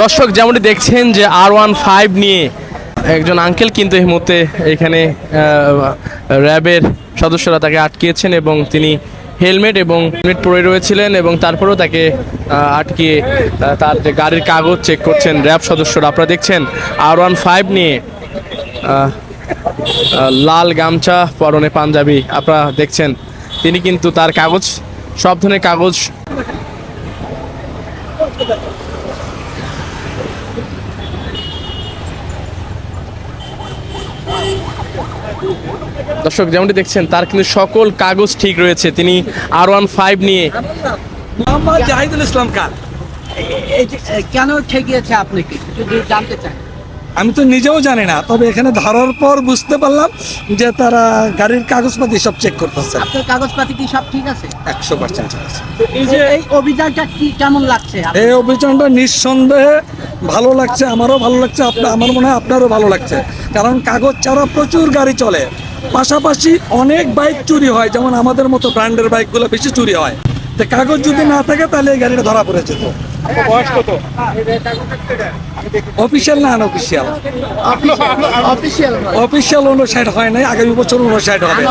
দর্শক যেমনটি দেখছেন যে R15 নিয়ে একজন আঙ্কেল কিন্তু এই মুহূর্তে এখানে র্যাবের সদস্যরা তাকে আটকিয়েছেন এবং তিনি হেলমেট পরে রয়েছিলেন এবং তারপরেও তাকে আটকিয়ে তার যে গাড়ির কাগজ চেক করছেন র্যাব সদস্যরা। আপনারা দেখছেন R15 নিয়ে লাল গামছা পরনে পাঞ্জাবি আপনারা দেখছেন, তিনি কিন্তু তার কাগজ সব ধরনের কাগজ দর্শক যেমনটি দেখছেন তার কিন্তু সকল কাগজ ঠিক রয়েছে। তিনি R15 নিয়ে মোহাম্মদ জাহিদুল ইসলাম খান। কেন ঠেকিয়েছে আপনি কি যদি জানতে চান? আমি তো নিজেও জানি না, তবে এখানে ধরার পর বুঝতে পারলাম যে তারা গাড়ির কাগজপাতি সব চেক করতেছে। আপনার কাগজপাতি কি সব ঠিক আছে? 100% ঠিক আছে। এই অভিযানটা কি কেমন লাগছে? এই অভিযানটা নিঃসন্দেহে ভালো লাগছে, আমারও ভালো লাগছে, আমার মনে হয় আপনারও ভালো লাগছে। কারণ কাগজ ছাড়া প্রচুর গাড়ি চলে, পাশাপাশি অনেক বাইক চুরি হয়, যেমন আমাদের মতো ব্র্যান্ডের বাইকগুলো বেশি চুরি হয়। তো কাগজ যদি না থাকে তাহলে এই গাড়িটা ধরা পড়ে যেত। অফিসিয়াল না আনঅফিসিয়াল? অফিসিয়াল 59 হয় নাই, আগামী বছর 59 হবে।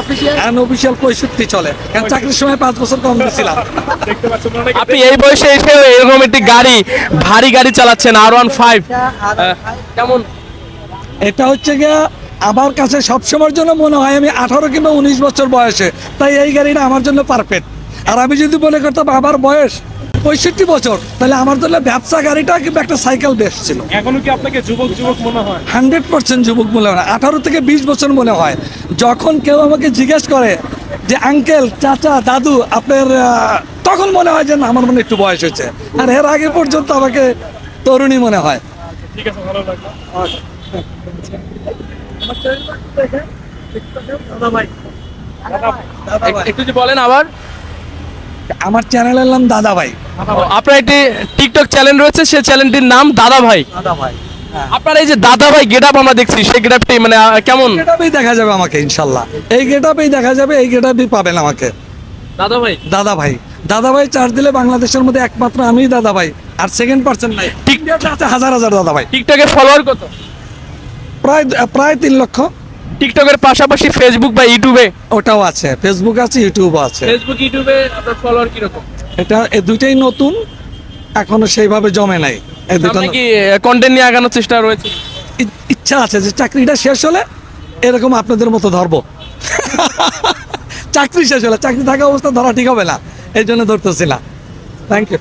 আনঅফিসিয়াল 65 চলে, কারণ চাকরির সময় 5 বছর কম দিয়েছিলাম। আপনি এই বয়সে এসে এরকম একটি গাড়ি, ভারী গাড়ি চালাচ্ছেন R15, কেমন? এটা হচ্ছে গিয়ে আমার কাছে সবসময়ের জন্য মনে হয় আমি 18 কিংবা 19 বছর বয়সে, তাই এই গাড়িটা আমার জন্য পারফেক্ট। আর আমি যদি মনে করতাম আমার বয়স 65 বছর, তাহলে আমার জন্য ব্যবসা গাড়িটা কিংবা একটা সাইকেল বেস্ট ছিল। এখনো কি আপনাকে যুবক মনে হয়? 100% যুবক মনে হয় না, 18 থেকে 20 বছর মনে হয়। যখন কেউ আমাকে জিজ্ঞেস করে যে আঙ্কেল, চাচা, দাদু আপনার, তখন মনে হয় যে না আমার মনে একটু বয়স হয়েছে। আর এর আগে পর্যন্ত আমাকে তরুণী মনে হয়। ঠিক আছে, ভালো লাগলো। একটু যদি বলেন আবার। আমার চ্যানেলের নাম দাদা ভাই। আপনার একটি টিকটক চ্যানেল রয়েছে, সেই চ্যানেলটির নাম দাদা ভাই। আপনার এই যে দাদা ভাই গেটআপ আমরা দেখছি, সেই গেটআপটি মানে কেমন? গেটআপেই দেখা যাবে আমাকে ইনশাল্লাহ, এই গেটআপেই দেখা যাবে, এই গেটআপই পাবেন আমাকে। দাদা ভাই, দাদা ভাই, দাদা ভাই চার্জ দিলে বাংলাদেশের মধ্যে একমাত্র আমিই দাদা ভাই, আর সেকেন্ড পার্সন নাই। টিকটকে আছে হাজার হাজার দাদা ভাই। টিকটকের ফলোয়ার কত? প্রায় 3 লক্ষ। টিকটকের পাশাপাশি ফেসবুক বা ইউটিউবে? ওটাও আছে, ফেসবুক আছে, ইউটিউবও আছে। ফেসবুক ইউটিউবে আপনার ফলোয়ার কি রকম? এটা এই দুইটাই নতুন, এখনো সেইভাবে জমে নাই। এই দুটো আপনি কি কন্টেন্ট নিয়ে আগানোর চেষ্টা রয়েছে? ইচ্ছা আছে যে চাকরিটা শেষ হলে এরকম আপনাদের মতো ধরবো। চাকরি শেষ হলে, চাকরি থাকা অবস্থা ধরা ঠিক হবে না, এই জন্য ধরতেছি না। Thank you.